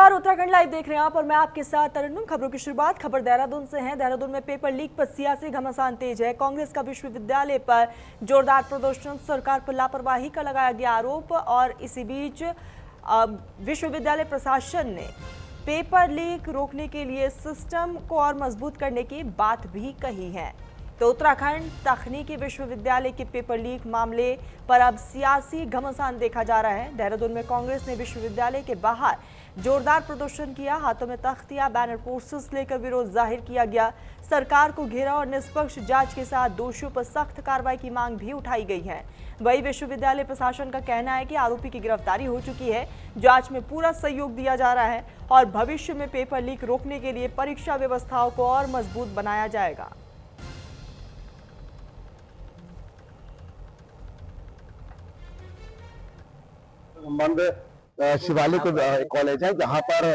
नमस्कार, उत्तराखंड लाइव देख रहे हैं आप और मैं आपके साथ तरन्नुम। खबरों की शुरुआत खबर देहरादून से है। देहरादून में पेपर लीक पर सियासी घमासान तेज है। कांग्रेस का विश्वविद्यालय पर जोरदार प्रदर्शन, सरकार पर लापरवाही का लगाया गया आरोप और इसी बीच विश्वविद्यालय प्रशासन ने पेपर लीक रोकने के लिए सिस्टम को और मजबूत करने की बात भी कही है। तो उत्तराखंड तकनीकी विश्वविद्यालय के पेपर लीक मामले पर अब सियासी घमासान देखा जा रहा है। देहरादून में कांग्रेस ने विश्वविद्यालय के बाहर जोरदार प्रदर्शन किया। हाथों में तख्तियां, बैनर, पोस्टर्स लेकर विरोध जाहिर किया गया। सरकार को घेरा और निष्पक्ष जांच के साथ दोषियों पर सख्त कार्रवाई की मांग भी उठाई गई है। वही विश्वविद्यालय प्रशासन का कहना है कि आरोपी की गिरफ्तारी हो चुकी है, जांच में पूरा सहयोग दिया जा रहा है और भविष्य में पेपर लीक रोकने के लिए परीक्षा व्यवस्थाओं को और मजबूत बनाया जाएगा। शिवालिक कॉलेज है जहां पर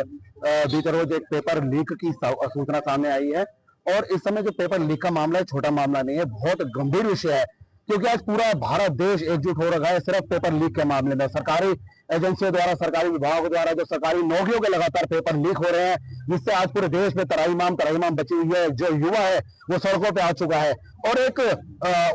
बीते रोज एक पेपर लीक की सूचना सामने आई है। और इस समय जो पेपर लीक का मामला है, छोटा मामला नहीं है, बहुत गंभीर विषय है, क्योंकि आज पूरा भारत देश एकजुट हो रखा है सिर्फ पेपर लीक के मामले में। सरकारी एजेंसियों द्वारा, सरकारी विभागों द्वारा जो सरकारी नौकरियों के लगातार पेपर लीक हो रहे हैं, जिससे आज पूरे देश में तराईमाम बची हुई है। जो युवा है वो सड़कों पे आ चुका है। और एक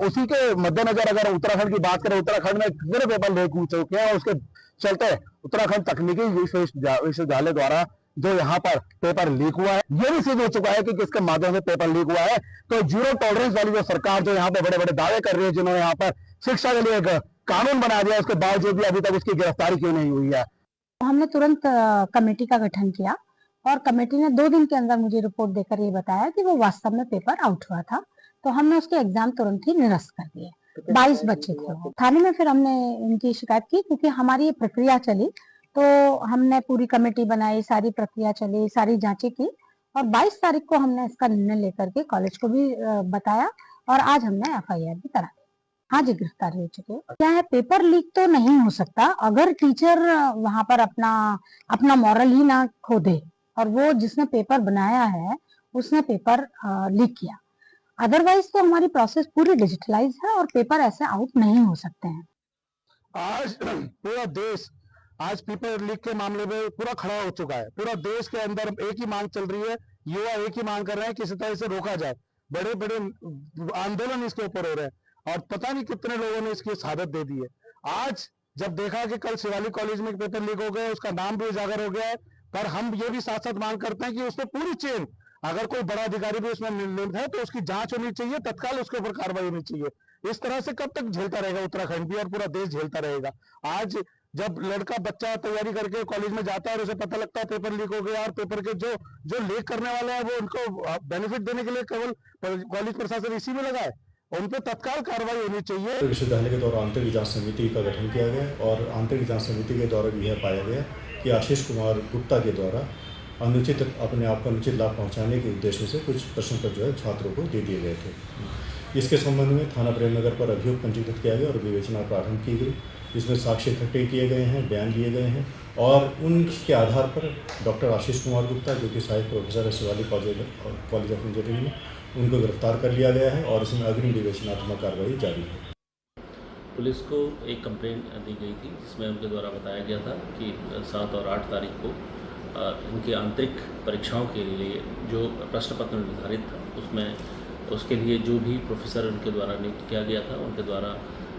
उसी के मद्देनजर अगर उत्तराखंड की बात करें, उत्तराखंड में कितने पेपर लीक हो चुके हैं और उसके चलते उत्तराखंड तकनीकी विश्वविद्यालय द्वारा जो यहाँ पर पेपर लीक हुआ है, ये भी सिद्ध हो चुका है कि किसके माध्यम से पेपर लीक हुआ है। तो जीरो टॉलरेंस वाली जो सरकार जो यहाँ पे बड़े बड़े दावे कर रही है, जिन्होंने यहाँ पर शिक्षा के लिए एक कानून बना दिया, उसके बावजूद भी अभी तक उसकी गिरफ्तारी क्यों नहीं हुई है। हमने तुरंत कमेटी का गठन किया और कमेटी ने 2 दिन के अंदर मुझे रिपोर्ट देकर ये बताया कि वो वास्तव में पेपर आउट हुआ था। तो हमने उसके एग्जाम तुरंत ही निरस्त कर दिए। 22 बच्चे थे वो। थाने में फिर हमने इनकी शिकायत की, क्योंकि हमारी ये प्रक्रिया चली, तो हमने पूरी कमेटी बनाई, सारी प्रक्रिया चली, सारी जांचें की और 22 तारीख को हमने इसका निर्णय लेकर के कॉलेज को भी बताया और आज हमने FIR भी करा दी। हाँ जी, गिरफ्तारी हो चुकी है। क्या है, पेपर लीक तो नहीं हो सकता अगर टीचर वहां पर अपना मॉरल ही ना खो दे और वो जिसने पेपर बनाया है उसने पेपर लीक किया। अदरवाइज तो हमारी प्रोसेस पूरी डिजिटलाइज है और पेपर ऐसे आउट नहीं हो सकते हैं। आज पूरा देश आज पेपर लीक के मामले में पूरा खड़ा हो चुका है। पूरा देश के अंदर एक ही मांग चल रही है, युवा एक ही मांग कर रहे हैं, किसी तरह से रोका जाए। बड़े बड़े आंदोलन इसके ऊपर हो रहे हैं और पता नहीं कितने लोगों ने इसकी शहादत दे दी है। आज जब देखा कि कल शिवालिक कॉलेज में पेपर लीक हो गया, उसका नाम भी उजागर हो गया है, पर हम ये भी साथ साथ मांग करते हैं कि उसमें पूरी चेन, अगर कोई बड़ा अधिकारी भी उसमें निर्णय है तो उसकी जांच होनी चाहिए, तत्काल उसके ऊपर कार्रवाई होनी चाहिए। इस तरह से कब तक झेलता रहेगा उत्तराखंड भी और पूरा देश झेलता रहेगा। आज जब लड़का बच्चा तैयारी करके कॉलेज में जाता है और उसे पता लगता है पेपर लीक हो गया और पेपर के जो लीक करने वाले हैं वो उनको बेनिफिट देने के लिए केवल कॉलेज प्रशासन इसी में लगा है, उन पर तत्काल कार्रवाई होनी चाहिए। विश्वविद्यालय के द्वारा आंतरिक जांच समिति का गठन किया गया और आंतरिक जांच समिति के द्वारा यह पाया गया कि आशीष कुमार गुप्ता के द्वारा अपने आप को अनुचित लाभ पहुंचाने के उद्देश्य से कुछ प्रश्न पत्र जो है छात्रों को दे दिए गए थे। इसके संबंध में थाना प्रेमनगर पर अभियोग पंजीकृत किया गया और विवेचना प्रारंभ की गई। इसमें साक्ष्य इकट्ठे किए गए हैं, बयान लिए गए हैं और उनके आधार पर डॉक्टर आशीष कुमार गुप्ता, जो कि सहायक प्रोफेसर है शिवालिक कॉलेज ऑफ इंजीनियरिंग में, उनको गिरफ्तार कर लिया गया है और इसमें अग्रिम विवेचनात्मक कार्रवाई जारी है। पुलिस को एक कंप्लेंट दी गई थी जिसमें उनके द्वारा बताया गया था कि 7 और 8 तारीख को इनकी आंतरिक परीक्षाओं के लिए जो प्रश्न पत्र निर्धारित था उसके लिए जो भी प्रोफेसर उनके द्वारा नियुक्त किया गया था, उनके द्वारा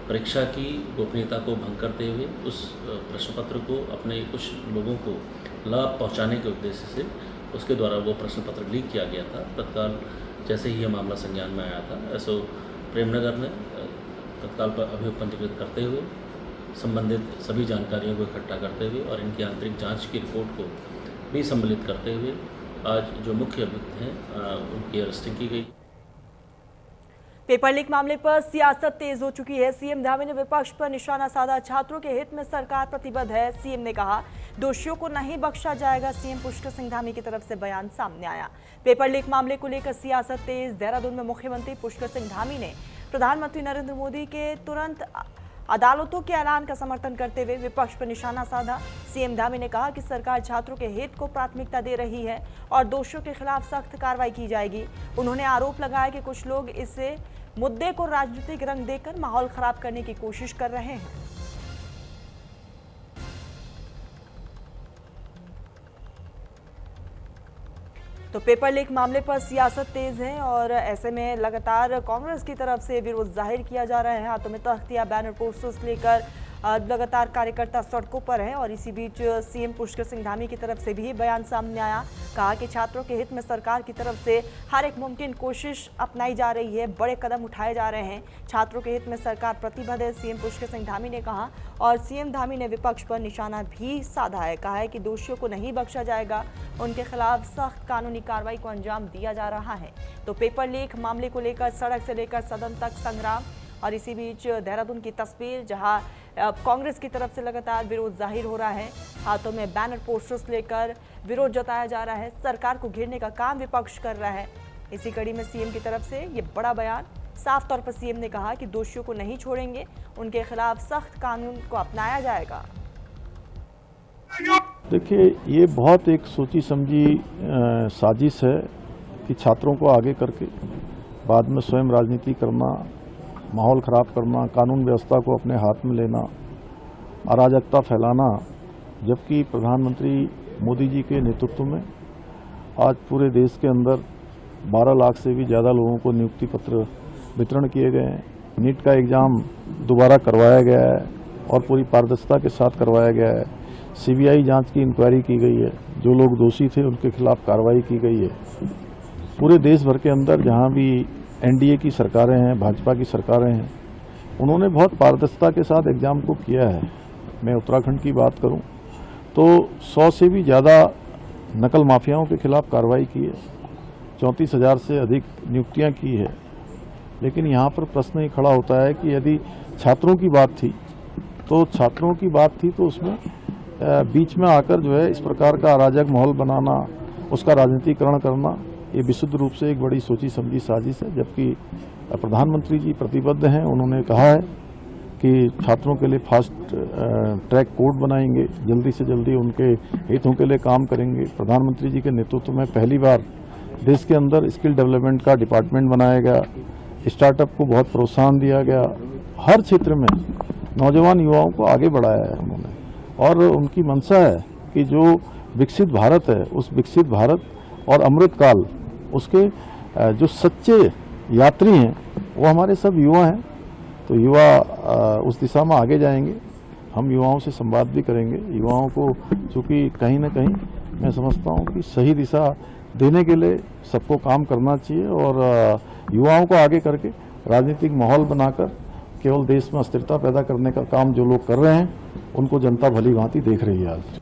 परीक्षा की गोपनीयता को भंग करते हुए उस प्रश्न पत्र को अपने कुछ लोगों को लाभ पहुंचाने के उद्देश्य से उसके द्वारा वो प्रश्न पत्र लीक किया गया था। तत्काल जैसे ही यह मामला संज्ञान में आया था, एसओ प्रेमनगर ने तत्काल पर अभियोग पंजीकृत करते हुए संबंधित सभी जानकारियों को इकट्ठा करते हुए और इनकी आंतरिक जांच की रिपोर्ट को भी सम्मिलित करते हुए आज जो मुख्य अभियुक्त हैं उनकी अरेस्टिंग की गई। पेपर लीक मामले पर सियासत तेज हो चुकी है। सीएम धामी ने विपक्ष पर निशाना साधा। छात्रों के हित में सरकार प्रतिबद्ध है, सीएम ने कहा। दोषियों को नहीं बख्शा जाएगा, सीएम पुष्कर सिंह धामी की तरफ से बयान सामने आया। पेपर लीक मामले को लेकर सियासत तेज। देहरादून में मुख्यमंत्री पुष्कर सिंह धामी ने प्रधानमंत्री नरेंद्र मोदी के तुरंत अदालतों के ऐलान का समर्थन करते हुए विपक्ष पर निशाना साधा। सीएम धामी ने कहा कि सरकार छात्रों के हित को प्राथमिकता दे रही है और दोषियों के खिलाफ सख्त कार्रवाई की जाएगी। उन्होंने आरोप लगाया कि कुछ लोग इसे मुद्दे को राजनीतिक रंग देकर माहौल खराब करने की कोशिश कर रहे हैं। तो पेपर लीक मामले पर सियासत तेज है और ऐसे में लगातार कांग्रेस की तरफ से विरोध जाहिर किया जा रहा है। हाथों में तख्तियां, बैनर, पोस्टर्स लेकर लगातार कार्यकर्ता सड़कों पर हैं और इसी बीच सीएम पुष्कर सिंह धामी की तरफ से भी बयान सामने आया। कहा कि छात्रों के हित में सरकार की तरफ से हर एक मुमकिन कोशिश अपनाई जा रही है, बड़े कदम उठाए जा रहे हैं। छात्रों के हित में सरकार प्रतिबद्ध है, सीएम पुष्कर सिंह धामी ने कहा। और सीएम धामी ने विपक्ष पर निशाना भी साधा है। कहा है कि दोषियों को नहीं बख्शा जाएगा, उनके खिलाफ सख्त कानूनी कार्रवाई को अंजाम दिया जा रहा है। तो पेपर लीक मामले को लेकर सड़क से लेकर सदन तक संग्राम। और इसी बीच देहरादून की तस्वीर जहां कांग्रेस की तरफ से लगातार विरोध जाहिर हो रहा है। हाथों में बैनर, पोस्टर्स लेकर विरोध जताया जा रहा है। सरकार को घेरने का काम विपक्ष कर रहा है। इसी कड़ी में सीएम की तरफ से ये बड़ा बयान। साफ तौर पर सीएम ने कहा कि दोषियों को नहीं छोड़ेंगे, उनके खिलाफ सख्त कानून को अपनाया जाएगा। देखिए, ये बहुत एक सोची समझी साजिश है कि छात्रों को आगे करके बाद में स्वयं राजनीति करना, माहौल ख़राब करना, कानून व्यवस्था को अपने हाथ में लेना, अराजकता फैलाना। जबकि प्रधानमंत्री मोदी जी के नेतृत्व में आज पूरे देश के अंदर 12 लाख से भी ज़्यादा लोगों को नियुक्ति पत्र वितरण किए गए हैं। नीट का एग्ज़ाम दोबारा करवाया गया है और पूरी पारदर्शिता के साथ करवाया गया है। सीबीआई जांच की इंक्वायरी की गई है, जो लोग दोषी थे उनके खिलाफ कार्रवाई की गई है। पूरे देश भर के अंदर जहां भी एनडीए की सरकारें हैं, भाजपा की सरकारें हैं, उन्होंने बहुत पारदर्शिता के साथ एग्ज़ाम को किया है। मैं उत्तराखंड की बात करूं तो 100 से भी ज़्यादा नकल माफियाओं के खिलाफ कार्रवाई की है, 34,000 से अधिक नियुक्तियां की है। लेकिन यहाँ पर प्रश्न ये खड़ा होता है कि यदि छात्रों की बात थी तो उसमें बीच में आकर जो है इस प्रकार का अराजक माहौल बनाना, उसका राजनीतिकरण करना, ये विशुद्ध रूप से एक बड़ी सोची समझी साजिश है। जबकि प्रधानमंत्री जी प्रतिबद्ध हैं, उन्होंने कहा है कि छात्रों के लिए फास्ट ट्रैक कोर्ट बनाएंगे, जल्दी से जल्दी उनके हितों के लिए काम करेंगे। प्रधानमंत्री जी के नेतृत्व में पहली बार देश के अंदर स्किल डेवलपमेंट का डिपार्टमेंट बनाया गया, स्टार्टअप को बहुत प्रोत्साहन दिया गया। हर क्षेत्र में नौजवान युवाओं को आगे बढ़ाया है उन्होंने। और उनकी मंशा है कि जो विकसित भारत है, उस विकसित भारत और अमृतकाल, उसके जो सच्चे यात्री हैं वो हमारे सब युवा हैं। तो युवा उस दिशा में आगे जाएंगे। हम युवाओं से संवाद भी करेंगे। युवाओं को चूँकि कहीं ना कहीं मैं समझता हूँ कि सही दिशा देने के लिए सबको काम करना चाहिए और युवाओं को आगे करके राजनीतिक माहौल बनाकर केवल देश में अस्थिरता पैदा करने का काम जो लोग कर रहे हैं, उनको जनता भली भांति देख रही है। आज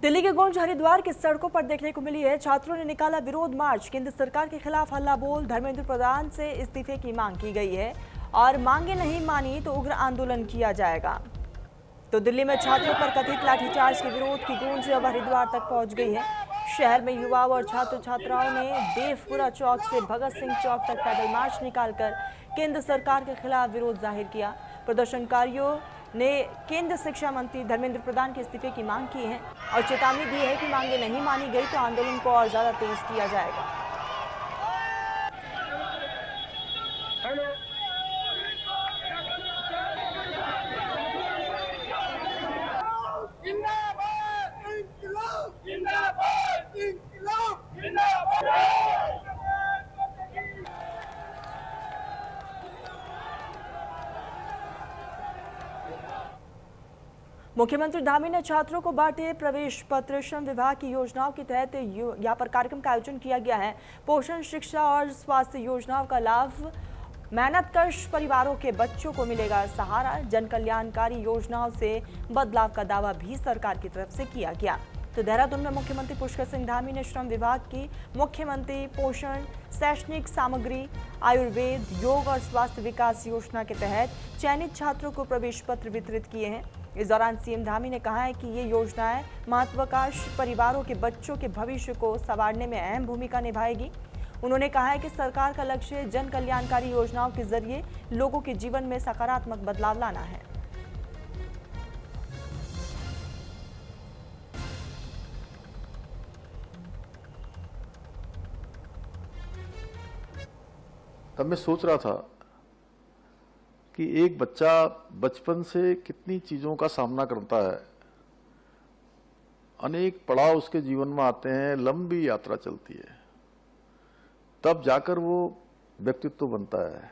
दिल्ली के गूंज हरिद्वार की सड़कों पर देखने को मिली है। छात्रों ने निकाला विरोध मार्च। केंद्र सरकार के खिलाफ हल्ला बोल। धर्मेंद्र प्रधान से इस्तीफे की मांग की गई है और मांगे नहीं मानी तो उग्र आंदोलन किया जाएगा। तो दिल्ली में छात्रों पर कथित लाठीचार्ज के विरोध की गूंज अब हरिद्वार तक पहुंच गई है। शहर में युवा और छात्र छात्राओं ने देवपुरा चौक से भगत सिंह चौक तक पैदल मार्च निकालकर केंद्र सरकार के खिलाफ विरोध जाहिर किया। प्रदर्शनकारियों ने केंद्र शिक्षा मंत्री धर्मेंद्र प्रधान के इस्तीफे की मांग की है और चेतावनी दी है कि मांगे नहीं मानी गई तो आंदोलन को और ज्यादा तेज किया जाएगा। मुख्यमंत्री धामी ने छात्रों को बांटे प्रवेश पत्र। श्रम विभाग की योजनाओं के तहत यहाँ पर कार्यक्रम का आयोजन किया गया है। पोषण, शिक्षा और स्वास्थ्य योजनाओं का लाभ मेहनतकश परिवारों के बच्चों को मिलेगा सहारा। जन कल्याणकारी योजनाओं से बदलाव का दावा भी सरकार की तरफ से किया गया। तो देहरादून में मुख्यमंत्री पुष्कर सिंह धामी ने श्रम विभाग की मुख्यमंत्री पोषण, शैक्षणिक सामग्री, आयुर्वेद, योग और स्वास्थ्य विकास योजना के तहत चयनित छात्रों को प्रवेश पत्र वितरित किए हैं। इस दौरान सीएम धामी ने कहा है कि ये योजनाएं महत्वाकांक्षी परिवारों के बच्चों के भविष्य को संवारने में अहम भूमिका निभाएगी। उन्होंने कहा है कि सरकार का लक्ष्य जन कल्याणकारी योजनाओं के जरिए लोगों के जीवन में सकारात्मक बदलाव लाना है। तब मैं सोच रहा था कि एक बच्चा बचपन से कितनी चीज़ों का सामना करता है। अनेक पड़ाव उसके जीवन में आते हैं, लंबी यात्रा चलती है, तब जाकर वो व्यक्तित्व बनता है।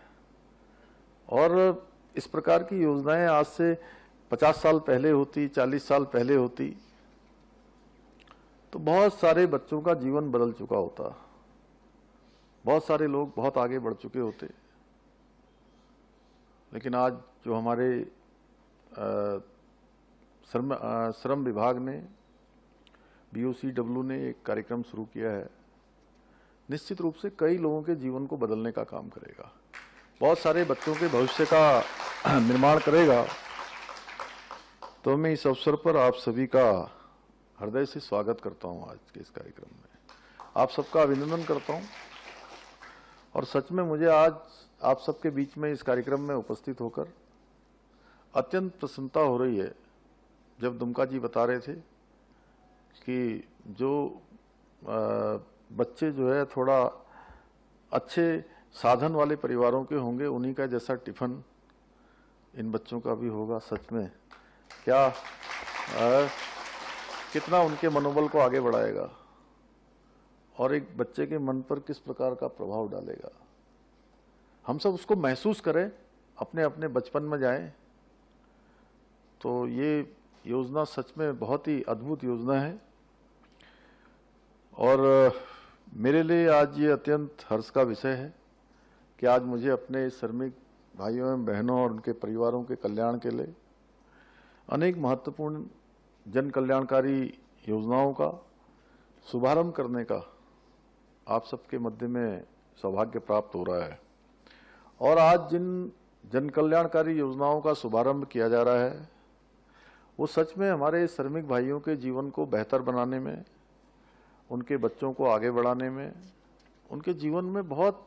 और इस प्रकार की योजनाएं आज से 50 साल पहले होती, 40 साल पहले होती, तो बहुत सारे बच्चों का जीवन बदल चुका होता, बहुत सारे लोग बहुत आगे बढ़ चुके होते। लेकिन आज जो हमारे श्रम विभाग ने, BOCW ने एक कार्यक्रम शुरू किया है, निश्चित रूप से कई लोगों के जीवन को बदलने का काम करेगा, बहुत सारे बच्चों के भविष्य का निर्माण करेगा। तो मैं इस अवसर पर आप सभी का हृदय से स्वागत करता हूं आज के इस कार्यक्रम में, आप सबका अभिनंदन करता हूं। और सच में मुझे आज आप सबके बीच में इस कार्यक्रम में उपस्थित होकर अत्यंत प्रसन्नता हो रही है, जब दुमका जी बता रहे थे कि जो बच्चे जो है थोड़ा अच्छे साधन वाले परिवारों के होंगे, उन्हीं का जैसा टिफिन इन बच्चों का भी होगा। सच में क्या कितना उनके मनोबल को आगे बढ़ाएगा और एक बच्चे के मन पर किस प्रकार का प्रभाव डालेगा। हम सब उसको महसूस करें, अपने अपने बचपन में जाएं। तो ये योजना सच में बहुत ही अद्भुत योजना है और मेरे लिए आज ये अत्यंत हर्ष का विषय है कि आज मुझे अपने श्रमिक भाइयों एवं बहनों और उनके परिवारों के कल्याण के लिए अनेक महत्वपूर्ण जन कल्याणकारी योजनाओं का शुभारंभ करने का आप सबके मध्य में सौभाग्य प्राप्त हो रहा है। और आज जिन जन कल्याणकारी योजनाओं का शुभारंभ किया जा रहा है, वो सच में हमारे श्रमिक भाइयों के जीवन को बेहतर बनाने में, उनके बच्चों को आगे बढ़ाने में, उनके जीवन में बहुत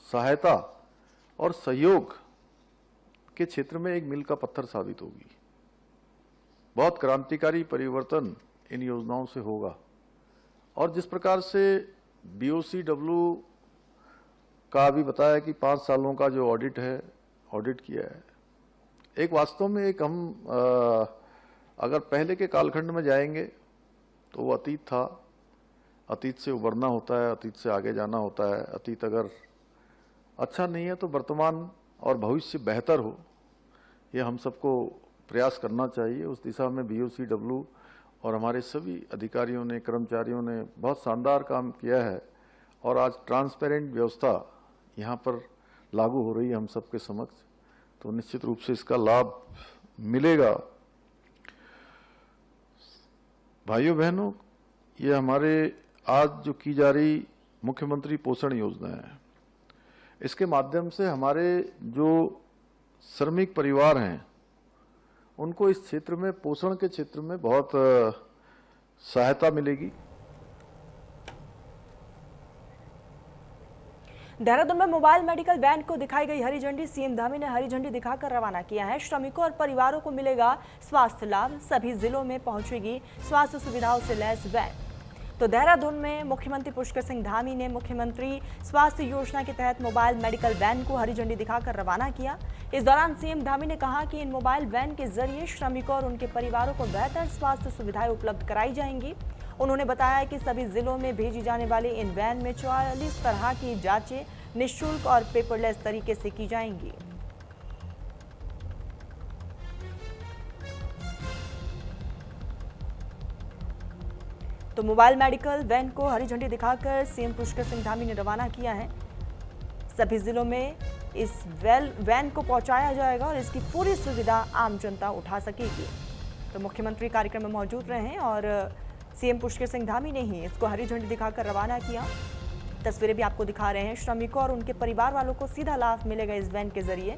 सहायता और सहयोग के क्षेत्र में एक मील का पत्थर साबित होगी। बहुत क्रांतिकारी परिवर्तन इन योजनाओं से होगा। और जिस प्रकार से BOCW का भी बताया कि 5 सालों का जो ऑडिट है, ऑडिट किया है, एक वास्तव में एक हम अगर पहले के कालखंड में जाएंगे तो वो अतीत था, अतीत से उबरना होता है, अतीत से आगे जाना होता है। अतीत अगर अच्छा नहीं है तो वर्तमान और भविष्य बेहतर हो, ये हम सबको प्रयास करना चाहिए। उस दिशा में BOCW और हमारे सभी अधिकारियों ने, कर्मचारियों ने बहुत शानदार काम किया है और आज ट्रांसपेरेंट व्यवस्था यहाँ पर लागू हो रही है हम सबके समक्ष, तो निश्चित रूप से इसका लाभ मिलेगा। भाइयों बहनों, ये हमारे आज जो की जा रही मुख्यमंत्री पोषण योजना है, इसके माध्यम से हमारे जो श्रमिक परिवार हैं उनको इस क्षेत्र में, पोषण के क्षेत्र में बहुत सहायता मिलेगी। देहरादून में मोबाइल मेडिकल वैन को दिखाई गई हरी झंडी, CM धामी ने हरी झंडी दिखाकर रवाना किया है। श्रमिकों और परिवारों को मिलेगा स्वास्थ्य लाभ, सभी जिलों में पहुंचेगी स्वास्थ्य सुविधाओं से लैस वैन। तो देहरादून में मुख्यमंत्री पुष्कर सिंह धामी ने मुख्यमंत्री स्वास्थ्य योजना के तहत मोबाइल मेडिकल वैन को हरी झंडी दिखाकर रवाना किया। इस दौरान CM धामी ने कहा कि इन मोबाइल वैन के जरिए श्रमिकों और उनके परिवारों को बेहतर स्वास्थ्य सुविधाएं उपलब्ध कराई जाएंगी। उन्होंने बताया कि सभी जिलों में भेजी जाने वाली इन वैन में 44 तरह की जांचें निःशुल्क और पेपरलेस तरीके से की जाएंगी। तो मोबाइल मेडिकल वैन को हरी झंडी दिखाकर CM पुष्कर सिंह धामी ने रवाना किया है। सभी जिलों में इस वैन को पहुंचाया जाएगा और इसकी पूरी सुविधा आम जनता उठा सकेगी। तो मुख्यमंत्री कार्यक्रम में मौजूद रहे हैं और CM पुष्कर सिंह धामी ने ही इसको हरी झंडी दिखाकर रवाना किया। तस्वीरें भी आपको दिखा रहे हैं। श्रमिकों और उनके परिवार वालों को सीधा लाभ मिलेगा इस वैन के जरिए।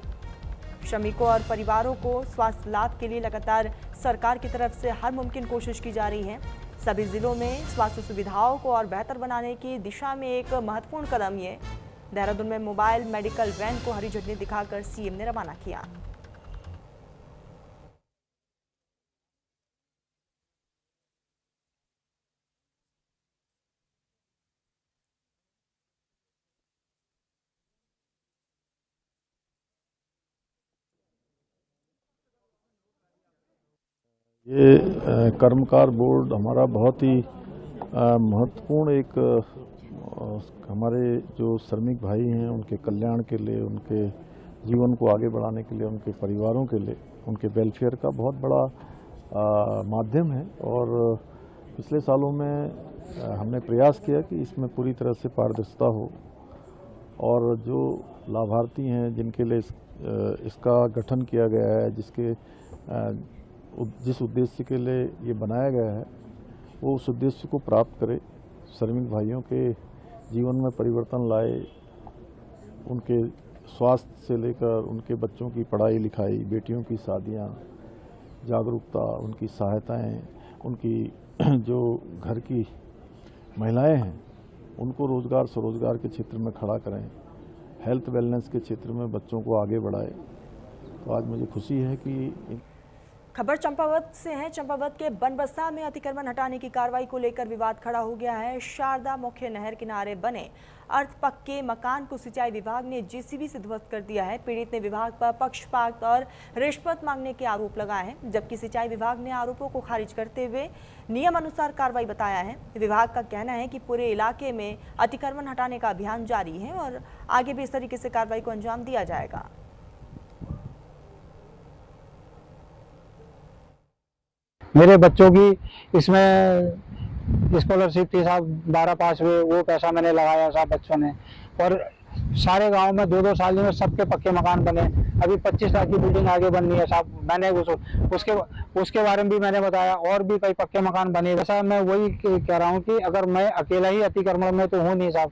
श्रमिकों और परिवारों को स्वास्थ्य लाभ के लिए लगातार सरकार की तरफ से हर मुमकिन कोशिश की जा रही है। सभी जिलों में स्वास्थ्य सुविधाओं को और बेहतर बनाने की दिशा में एक महत्वपूर्ण कदम ये देहरादून में मोबाइल मेडिकल वैन को हरी झंडी दिखाकर CM ने रवाना किया। ये कर्मकार बोर्ड हमारा बहुत ही महत्वपूर्ण एक हमारे जो श्रमिक भाई हैं उनके कल्याण के लिए, उनके जीवन को आगे बढ़ाने के लिए, उनके परिवारों के लिए, उनके वेलफेयर का बहुत बड़ा माध्यम है। और पिछले सालों में हमने प्रयास किया कि इसमें पूरी तरह से पारदर्शिता हो और जो लाभार्थी हैं जिनके लिए इसका गठन किया गया है, जिस उद्देश्य के लिए ये बनाया गया है वो उस उद्देश्य को प्राप्त करे, श्रमिक भाइयों के जीवन में परिवर्तन लाए, उनके स्वास्थ्य से लेकर उनके बच्चों की पढ़ाई लिखाई, बेटियों की शादियां, जागरूकता, उनकी सहायताएं, उनकी जो घर की महिलाएं हैं उनको रोज़गार स्वरोजगार के क्षेत्र में खड़ा करें, हेल्थ वेलनेस के क्षेत्र में बच्चों को आगे बढ़ाए। तो आज मुझे खुशी है कि खबर चंपावत से है। चंपावत के बनबसा में अतिक्रमण हटाने की कार्रवाई को लेकर विवाद खड़ा हो गया है। शारदा मुख्य नहर किनारे बने अर्ध पक्के मकान को सिंचाई विभाग ने जेसीबी से ध्वस्त कर दिया है। पीड़ित ने विभाग पर पक्षपात और रिश्वत मांगने के आरोप लगाए हैं, जबकि सिंचाई विभाग ने आरोपों को खारिज करते हुए नियम अनुसार कार्रवाई बताया है। विभाग का कहना है कि पूरे इलाके में अतिक्रमण हटाने का अभियान जारी है और आगे भी इस तरीके से कार्रवाई को अंजाम दिया जाएगा। मेरे बच्चों की इसमें स्कॉलरशिप थी साहब, 12 पास हुए, वो पैसा मैंने लगाया साहब बच्चों ने। और सारे गांव में 2-2 साल में सबके पक्के मकान बने। अभी 25 लाख की बिल्डिंग आगे बननी है साहब। मैंने उसके बारे में भी मैंने बताया, और भी कई पक्के मकान बने। वैसा मैं वही कह रहा हूँ कि अगर मैं अकेला ही अतिक्रमण में तो हूँ नहीं साहब,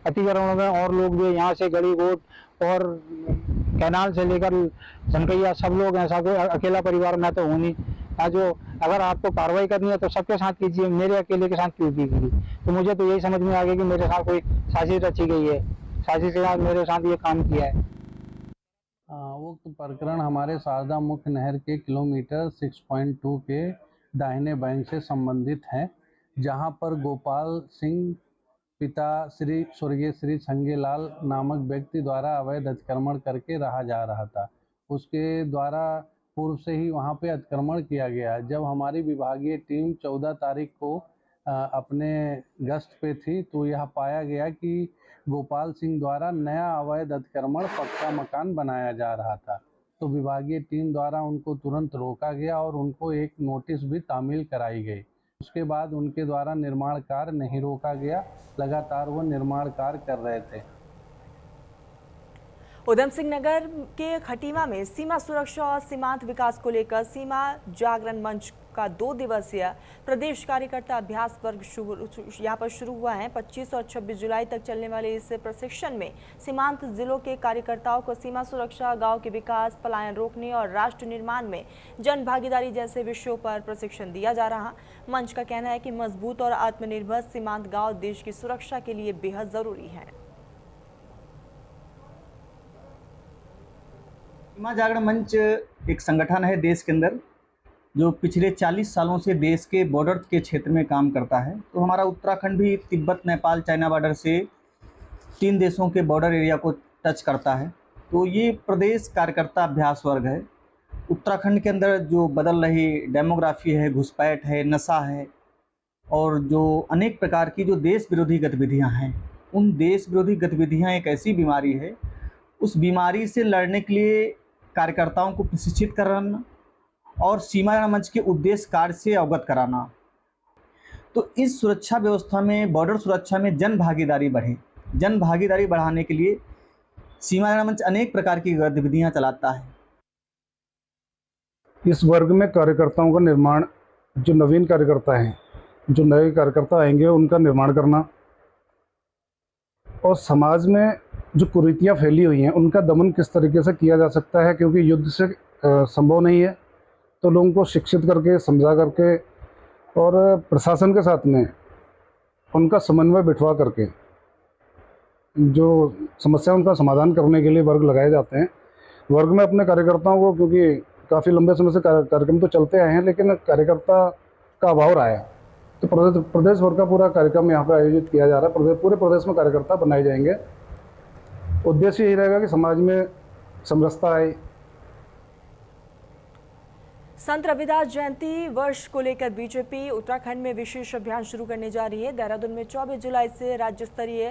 अतिक्रमण में और लोग भी यहाँ से गली गोट और कैनाल से लेकर झनकैया सब लोग हैं साहब। अकेला परिवार मैं तो हूँ नहीं। जो अगर आपको कार्रवाई करनी है तो सबके साथ कीजिए, मेरे अकेले के साथ क्यों कीजिए? तो मुझे तो यही समझ में आ गया कि मेरे साथ कोई साजिश रची गई है, साजिश के साथ मेरे साथ ये काम किया है। वो प्रकरण हमारे शारदा मुख्य नहर के किलोमीटर 6.2 के दाहिने बैंक से संबंधित है, जहां पर गोपाल सिंह पिता स्वर्गीय श्री छंगेलाल नामक व्यक्ति द्वारा अवैध अतिक्रमण करके रहा जा रहा था। उसके द्वारा पूर्व से ही वहां पे अतिक्रमण किया गया। जब हमारी विभागीय टीम 14 तारीख को अपने गश्त पे थी तो यह पाया गया कि गोपाल सिंह द्वारा नया अवैध अतिक्रमण पक्का मकान बनाया जा रहा था। तो विभागीय टीम द्वारा उनको तुरंत रोका गया और उनको एक नोटिस भी तामील कराई गई। उसके बाद उनके द्वारा निर्माण कार्य नहीं रोका गया, लगातार वो निर्माण कार्य कर रहे थे। उधम सिंह नगर के खटीमा में सीमा सुरक्षा और सीमांत विकास को लेकर सीमा जागरण मंच का 2 दिवसीय प्रदेश कार्यकर्ता अभ्यास वर्ग यहाँ पर शुरू हुआ है। 25 और 26 जुलाई तक चलने वाले इस प्रशिक्षण में सीमांत जिलों के कार्यकर्ताओं को सीमा सुरक्षा, गांव के विकास, पलायन रोकने और राष्ट्र निर्माण में जन भागीदारी जैसे विषयों पर प्रशिक्षण दिया जा रहा। मंच का कहना है कि मजबूत और आत्मनिर्भर सीमांत गाँव देश की सुरक्षा के लिए बेहद जरूरी है। सीमा जागरण मंच एक संगठन है देश के अंदर जो पिछले 40 सालों से देश के बॉर्डर के क्षेत्र में काम करता है। तो हमारा उत्तराखंड भी तिब्बत, नेपाल, चाइना बॉर्डर से 3 देशों के बॉर्डर एरिया को टच करता है। तो ये प्रदेश कार्यकर्ता अभ्यास वर्ग है। उत्तराखंड के अंदर जो बदल रही डेमोग्राफी है, घुसपैठ है, नशा है और जो अनेक प्रकार की जो देश विरोधी गतिविधियाँ हैं, उन देश विरोधी गतिविधियाँ एक ऐसी बीमारी है, उस बीमारी से लड़ने के लिए कार्यकर्ताओं को प्रशिक्षित कराना और सीमा जागरण मंच के उद्देश्य कार्य से अवगत कराना। तो इस सुरक्षा व्यवस्था में, बॉर्डर सुरक्षा में जन भागीदारी बढ़े। जन भागीदारी बढ़ाने के लिए सीमा जागरण मंच अनेक प्रकार की गतिविधियां चलाता है। इस वर्ग में कार्यकर्ताओं का निर्माण, जो नवीन कार्यकर्ता हैं, जो नए कार्यकर्ता आएंगे उनका निर्माण करना और समाज में जो कुरीतियाँ फैली हुई हैं उनका दमन किस तरीके से किया जा सकता है, क्योंकि युद्ध से संभव नहीं है। तो लोगों को शिक्षित करके, समझा करके और प्रशासन के साथ में उनका समन्वय बिठवा करके जो समस्या उनका समाधान करने के लिए वर्ग लगाए जाते हैं। वर्ग में अपने कार्यकर्ताओं को, क्योंकि काफ़ी लंबे समय से कार्यक्रम तो चलते आए हैं लेकिन कार्यकर्ता का अभाव रहा है, तो प्रदेश भर का पूरा कार्यक्रम यहाँ पर आयोजित किया जा रहा है। पूरे प्रदेश में कार्यकर्ता बनाए जाएंगे। उद्देश्य यही रहेगा कि समाज में समरसता आए। संत रविदास जयंती वर्ष को लेकर बीजेपी उत्तराखंड में विशेष अभियान शुरू करने जा रही है। देहरादून में 24 जुलाई से राज्य स्तरीय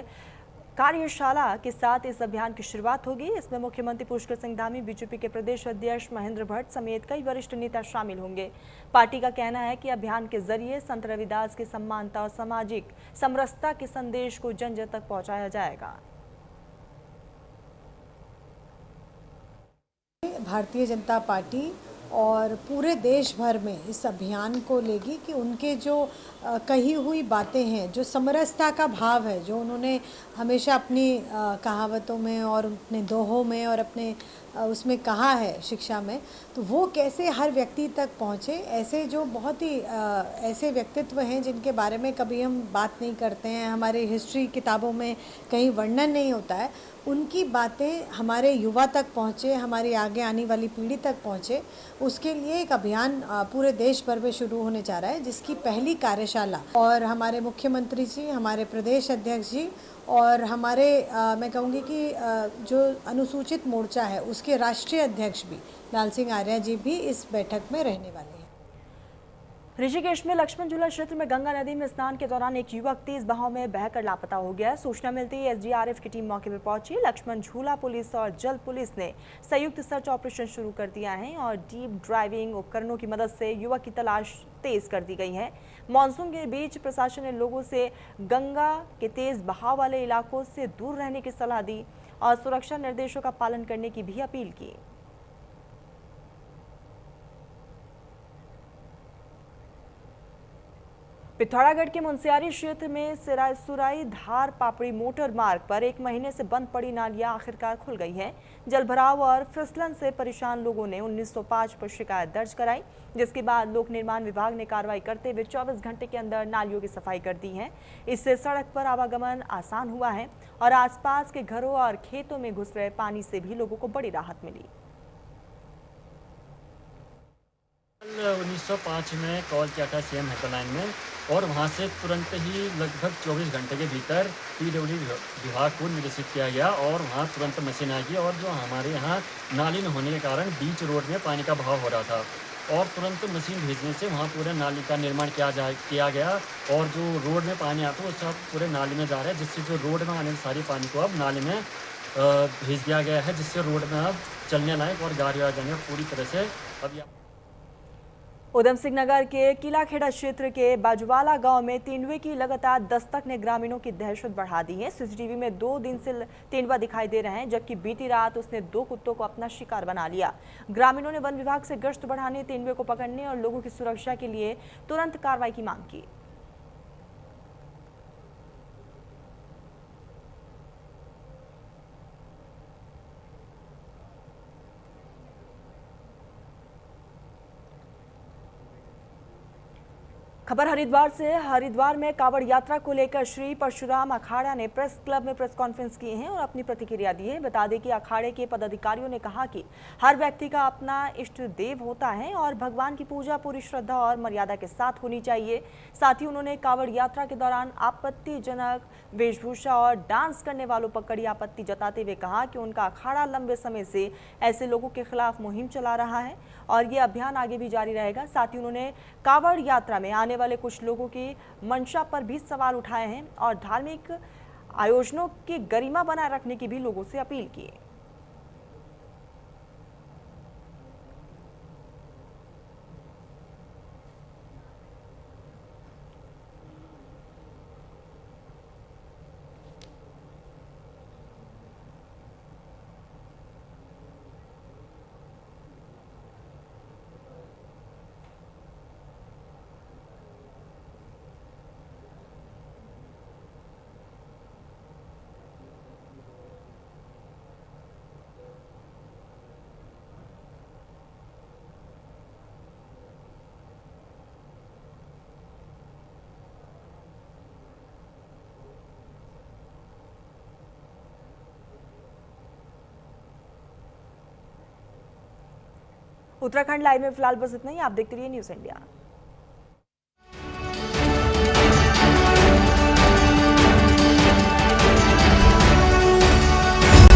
कार्यशाला के साथ इस अभियान की शुरुआत होगी। इसमें मुख्यमंत्री पुष्कर सिंह धामी, बीजेपी के प्रदेश अध्यक्ष महेंद्र भट्ट समेत कई वरिष्ठ नेता शामिल होंगे। पार्टी का कहना है कि अभियान के जरिए संत रविदास की समानता और सामाजिक समरसता के संदेश को जन जन तक पहुंचाया जाएगा। भारतीय जनता पार्टी और पूरे देश भर में इस अभियान को लेगी कि उनके जो कही हुई बातें हैं, जो समरसता का भाव है, जो उन्होंने हमेशा अपनी कहावतों में और अपने दोहों में और अपने उसमें कहा है शिक्षा में, तो वो कैसे हर व्यक्ति तक पहुँचे। ऐसे जो बहुत ही ऐसे व्यक्तित्व हैं जिनके बारे में कभी हम बात नहीं करते हैं, हमारे हिस्ट्री किताबों में कहीं वर्णन नहीं होता है, उनकी बातें हमारे युवा तक पहुँचे, हमारी आगे आने वाली पीढ़ी तक पहुँचे, उसके लिए एक अभियान पूरे देश भर में शुरू होने जा रहा है, जिसकी पहली कार्यशाला और हमारे मुख्यमंत्री जी, हमारे प्रदेश अध्यक्ष जी और हमारे मैं कहूँगी कि जो अनुसूचित मोर्चा है उसके राष्ट्रीय अध्यक्ष भी लाल सिंह आर्या जी भी इस बैठक में रहने वाले हैं। ऋषिकेश में लक्ष्मण झूला क्षेत्र में गंगा नदी में स्नान के दौरान एक युवक तेज बहाव में बहकर लापता हो गया। सूचना मिलते ही एसडीआरएफ की टीम मौके पर पहुंची। लक्ष्मण झूला पुलिस और जल पुलिस ने संयुक्त सर्च ऑपरेशन शुरू कर दिया है और डीप ड्राइविंग उपकरणों की मदद से युवक की तलाश तेज कर दी गई है। मानसून के बीच प्रशासन ने लोगों से गंगा के तेज बहाव वाले इलाकों से दूर रहने की सलाह दी और सुरक्षा निर्देशों का पालन करने की भी अपील की। पिथौरागढ़ के मुंसियारी क्षेत्र में सिराई धार पापड़ी मोटर मार्ग पर एक महीने से बंद पड़ी नालियां आखिरकार खुल गई हैं। जलभराव और फिसलन से परेशान लोगों ने 1905 पर शिकायत दर्ज कराई, जिसके बाद लोक निर्माण विभाग ने कार्रवाई करते हुए 24 घंटे के अंदर नालियों की सफाई कर दी है। इससे सड़क पर आवागमन आसान हुआ है और आसपास के घरों और खेतों में घुस रहे पानी से भी लोगों को बड़ी राहत मिली। 1905 में कॉल किया था सीएम हेल्पलाइन में और वहां से तुरंत ही लगभग 24 घंटे के भीतर पीडब्ल्यूडी विभाग को निर्देशित किया गया और वहां तुरंत मशीन आ गई और जो हमारे यहाँ नाली न होने के कारण बीच रोड में पानी का बहाव हो रहा था और तुरंत मशीन भेजने से वहाँ पूरे नाली का निर्माण किया गया और जो रोड में पानी आता है वो सब पूरे नाली में जा रहा है, जिससे जो रोड में आने वाले सारे पानी को अब नाली में भेज दिया गया है, जिससे रोड में अब चलने लायक और गाड़ी आ जाने पूरी तरह से अब उधम सिंह नगर के किलाखेड़ा क्षेत्र के बाजुवाला गांव में तेंदुए की लगातार दस्तक ने ग्रामीणों की दहशत बढ़ा दी है। सीसीटीवी में 2 दिन से तेंदुआ दिखाई दे रहे हैं, जबकि बीती रात उसने 2 कुत्तों को अपना शिकार बना लिया। ग्रामीणों ने वन विभाग से गश्त बढ़ाने, तेंदुए को पकड़ने और लोगों की सुरक्षा के लिए तुरंत कार्रवाई की मांग की। खबर हरिद्वार से। हरिद्वार में कावड़ यात्रा को लेकर श्री परशुराम अखाड़ा ने प्रेस क्लब में प्रेस कॉन्फ्रेंस की है और अपनी प्रतिक्रिया दी है। बता दें कि अखाड़े के पदाधिकारियों ने कहा कि हर व्यक्ति का अपना इष्ट देव होता है और भगवान की पूजा पूरी श्रद्धा और मर्यादा के साथ होनी चाहिए। साथ ही उन्होंने कावड़ यात्रा के दौरान आपत्तिजनक वेशभूषा और डांस करने वालों पर कड़ी आपत्ति जताते हुए कहा कि उनका अखाड़ा लंबे समय से ऐसे लोगों के खिलाफ मुहिम चला रहा है और ये अभियान आगे भी जारी रहेगा। साथ ही उन्होंने कावड़ यात्रा में आने वाले कुछ लोगों की मंशा पर भी सवाल उठाए हैं और धार्मिक आयोजनों की गरिमा बनाए रखने की भी लोगों से अपील की है। उत्तराखंड लाइव में फिलहाल बस इतना ही। आप देखते रहिए न्यूज़ इंडिया।